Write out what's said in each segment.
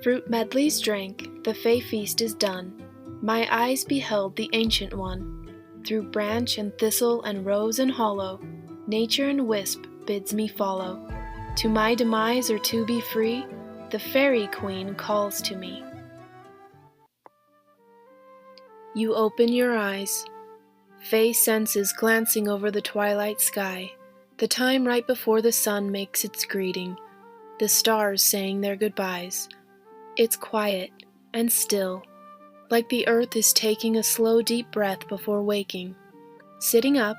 Fruit medleys drank, the fay feast is done. My eyes beheld the Ancient One. Through branch and thistle and rose and hollow, nature and wisp bids me follow. To my demise or to be free, the fairy queen calls to me. You open your eyes, fay senses glancing over the twilight sky, the time right before the sun makes its greeting, the stars saying their goodbyes. It's quiet and still, like the earth is taking a slow deep breath before waking. Sitting up,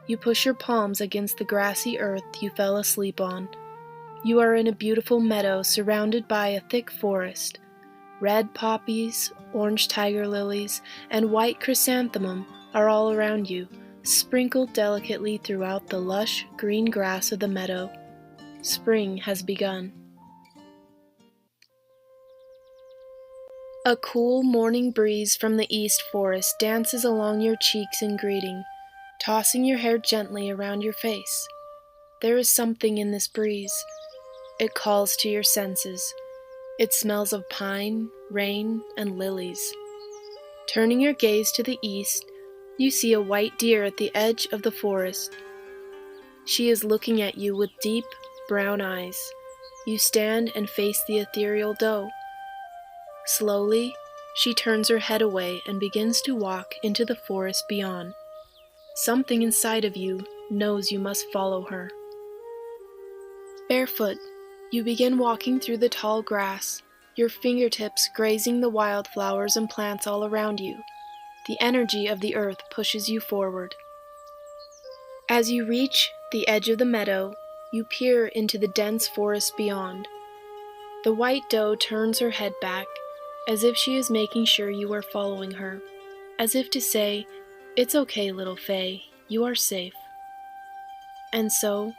you push your palms against the grassy earth you fell asleep on. You are in a beautiful meadow surrounded by a thick forest. Red poppies, orange tiger lilies, and white chrysanthemum are all around you, sprinkled delicately throughout the lush green grass of the meadow. Spring has begun. A cool morning breeze from the east forest dances along your cheeks in greeting, tossing your hair gently around your face. There is something in this breeze. It calls to your senses. It smells of pine, rain, and lilies. Turning your gaze to the east, you see a white deer at the edge of the forest. She is looking at you with deep, brown eyes. You stand and face the ethereal doe. Slowly, she turns her head away and begins to walk into the forest beyond. Something inside of you knows you must follow her. Barefoot, you begin walking through the tall grass, your fingertips grazing the wildflowers and plants all around you. The energy of the earth pushes you forward. As you reach the edge of the meadow, you peer into the dense forest beyond. The white doe turns her head back, as if she is making sure you are following her, as if to say, "It's okay, little Fay, you are safe." And so,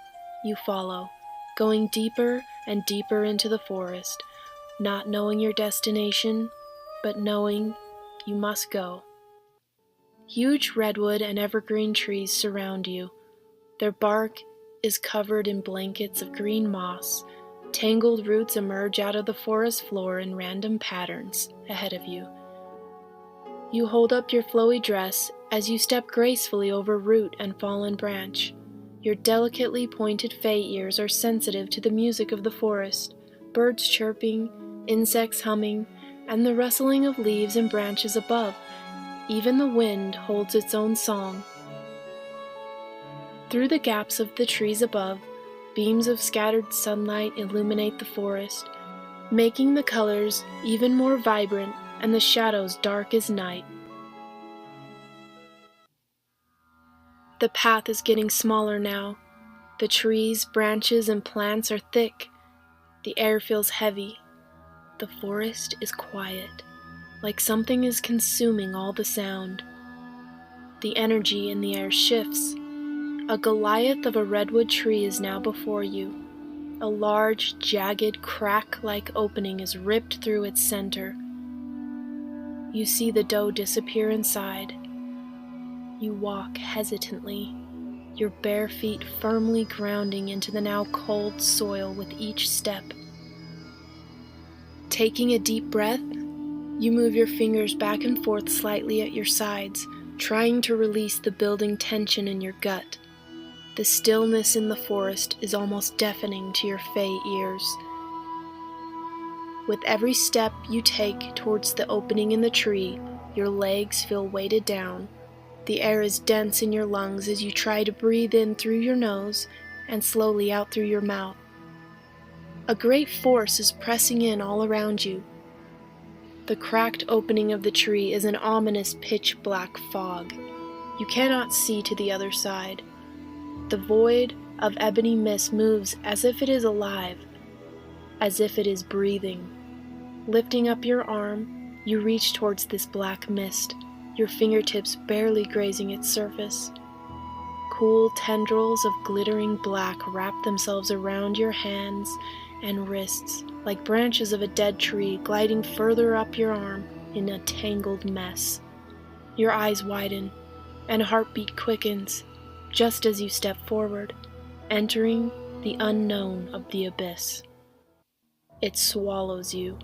you follow, going deeper and deeper into the forest, not knowing your destination, but knowing you must go. Huge redwood and evergreen trees surround you. Their bark is covered in blankets of green moss. Tangled roots emerge out of the forest floor in random patterns ahead of you. You hold up your flowy dress as you step gracefully over root and fallen branch. Your delicately pointed fay ears are sensitive to the music of the forest, birds chirping, insects humming, and the rustling of leaves and branches above. Even the wind holds its own song. Through the gaps of the trees above, beams of scattered sunlight illuminate the forest, making the colors even more vibrant and the shadows dark as night. The path is getting smaller now. The trees, branches, and plants are thick. The air feels heavy. The forest is quiet, like something is consuming all the sound. The energy in the air shifts. A Goliath of a redwood tree is now before you. A large, jagged, crack-like opening is ripped through its center. You see the doe disappear inside. You walk hesitantly, your bare feet firmly grounding into the now cold soil with each step. Taking a deep breath, you move your fingers back and forth slightly at your sides, trying to release the building tension in your gut. The stillness in the forest is almost deafening to your fey ears. With every step you take towards the opening in the tree, your legs feel weighted down. The air is dense in your lungs as you try to breathe in through your nose and slowly out through your mouth. A great force is pressing in all around you. The cracked opening of the tree is an ominous pitch-black fog. You cannot see to the other side. The void of ebony mist moves as if it is alive, as if it is breathing. Lifting up your arm, you reach towards this black mist, your fingertips barely grazing its surface. Cool tendrils of glittering black wrap themselves around your hands and wrists, like branches of a dead tree gliding further up your arm in a tangled mess. Your eyes widen, and a heartbeat quickens, just as you step forward, entering the unknown of the abyss. It swallows you.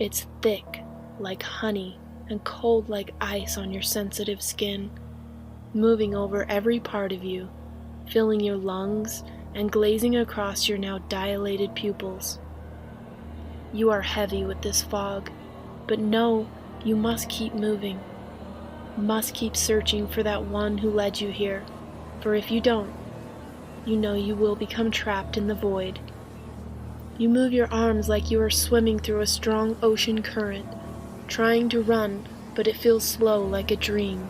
It's thick like honey and cold like ice on your sensitive skin, moving over every part of you, filling your lungs and glazing across your now dilated pupils. You are heavy with this fog, but know you must keep moving, must keep searching for that one who led you here, for if you don't, you know you will become trapped in the void. You move your arms like you are swimming through a strong ocean current, trying to run, but it feels slow like a dream.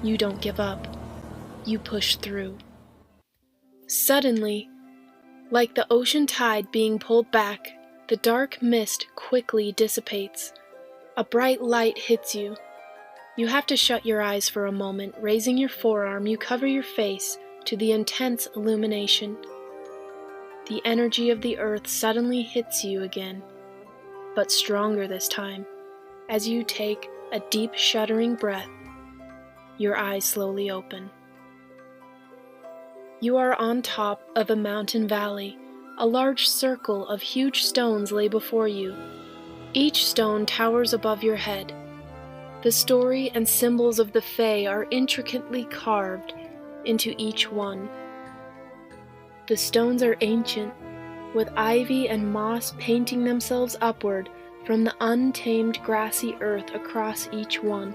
You don't give up. You push through. Suddenly, like the ocean tide being pulled back, the dark mist quickly dissipates. A bright light hits you. You have to shut your eyes for a moment. Raising your forearm, you cover your face to the intense illumination. The energy of the earth suddenly hits you again, but stronger this time. As you take a deep, shuddering breath, your eyes slowly open. You are on top of a mountain valley. A large circle of huge stones lay before you. Each stone towers above your head. The story and symbols of the Fae are intricately carved into each one. The stones are ancient, with ivy and moss painting themselves upward from the untamed grassy earth across each one.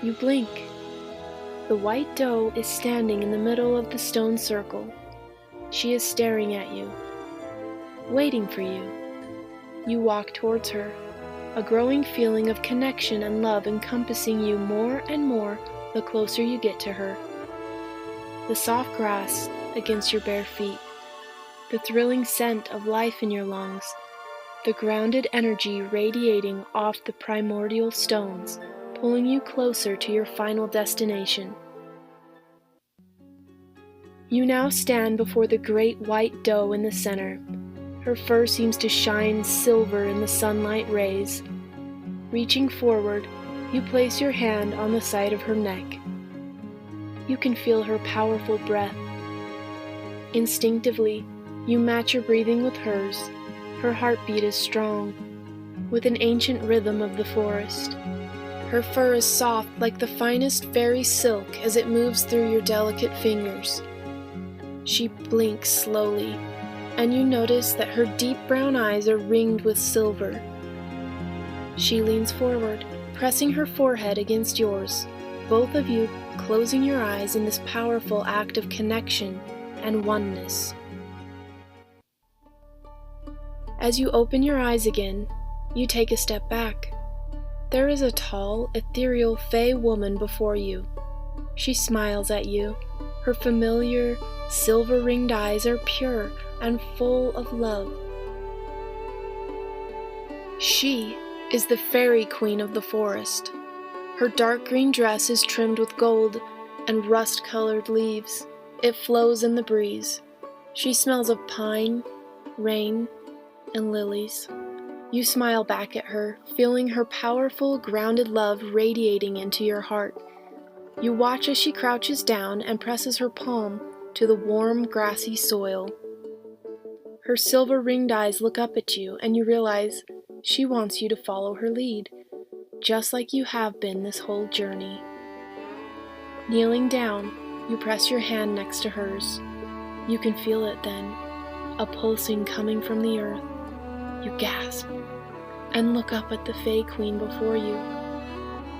You blink. The white doe is standing in the middle of the stone circle. She is staring at you, waiting for you. You walk towards her, a growing feeling of connection and love encompassing you more and more the closer you get to her. The soft grass against your bare feet, the thrilling scent of life in your lungs, the grounded energy radiating off the primordial stones, pulling you closer to your final destination. You now stand before the great white doe in the center. Her fur seems to shine silver in the sunlight rays. Reaching forward, you place your hand on the side of her neck. You can feel her powerful breath. Instinctively, you match your breathing with hers. Her heartbeat is strong, with an ancient rhythm of the forest. Her fur is soft like the finest fairy silk as it moves through your delicate fingers. She blinks slowly, and you notice that her deep brown eyes are ringed with silver. She leans forward, pressing her forehead against yours, both of you closing your eyes in this powerful act of connection and oneness. As you open your eyes again, you take a step back. There is a tall, ethereal Fae woman before you. She smiles at you. Her familiar, silver-ringed eyes are pure and full of love. She is the fairy queen of the forest. Her dark green dress is trimmed with gold and rust-colored leaves. It flows in the breeze. She smells of pine, rain, and lilies. You smile back at her, feeling her powerful, grounded love radiating into your heart. You watch as she crouches down and presses her palm to the warm, grassy soil. Her silver-ringed eyes look up at you, and you realize she wants you to follow her lead, just like you have been this whole journey. Kneeling down, you press your hand next to hers. You can feel it then, a pulsing coming from the earth. You gasp and look up at the Fae Queen before you.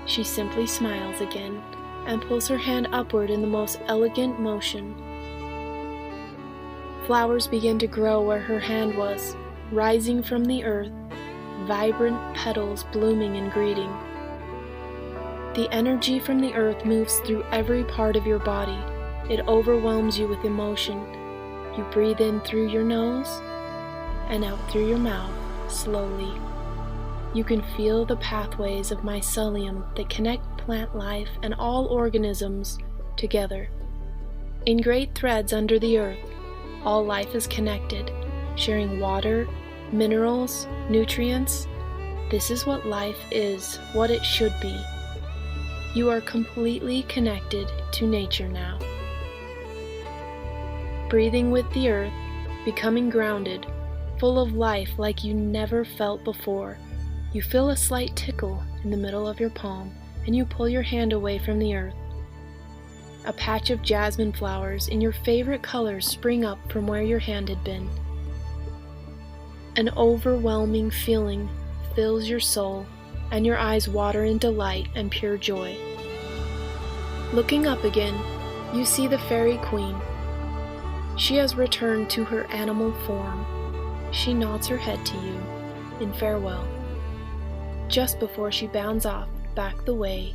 She simply smiles again and pulls her hand upward in the most elegant motion. Flowers begin to grow where her hand was, rising from the earth, vibrant petals blooming in greeting. The energy from the earth moves through every part of your body. It overwhelms you with emotion. You breathe in through your nose and out through your mouth slowly. You can feel the pathways of mycelium that connect plant life and all organisms together. In great threads under the earth, all life is connected, sharing water, minerals, nutrients. This is what life is, what it should be. You are completely connected to nature now. Breathing with the earth, becoming grounded, full of life like you never felt before. You feel a slight tickle in the middle of your palm, and you pull your hand away from the earth. A patch of jasmine flowers in your favorite colors spring up from where your hand had been. An overwhelming feeling fills your soul, and your eyes water in delight and pure joy. Looking up again, you see the fairy queen. She has returned to her animal form. She nods her head to you in farewell, just before she bounds off back the way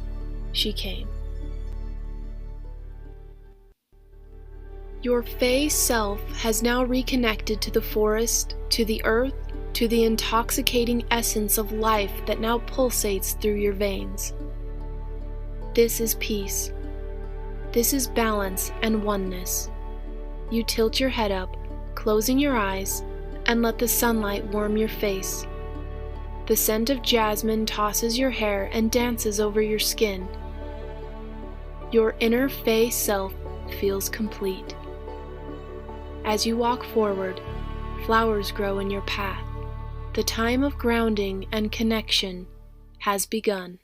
she came. Your Fae self has now reconnected to the forest, to the earth, to the intoxicating essence of life that now pulsates through your veins. This is peace. This is balance and oneness. You tilt your head up, closing your eyes, and let the sunlight warm your face. The scent of jasmine tosses your hair and dances over your skin. Your inner Fae self feels complete. As you walk forward, flowers grow in your path. The time of grounding and connection has begun.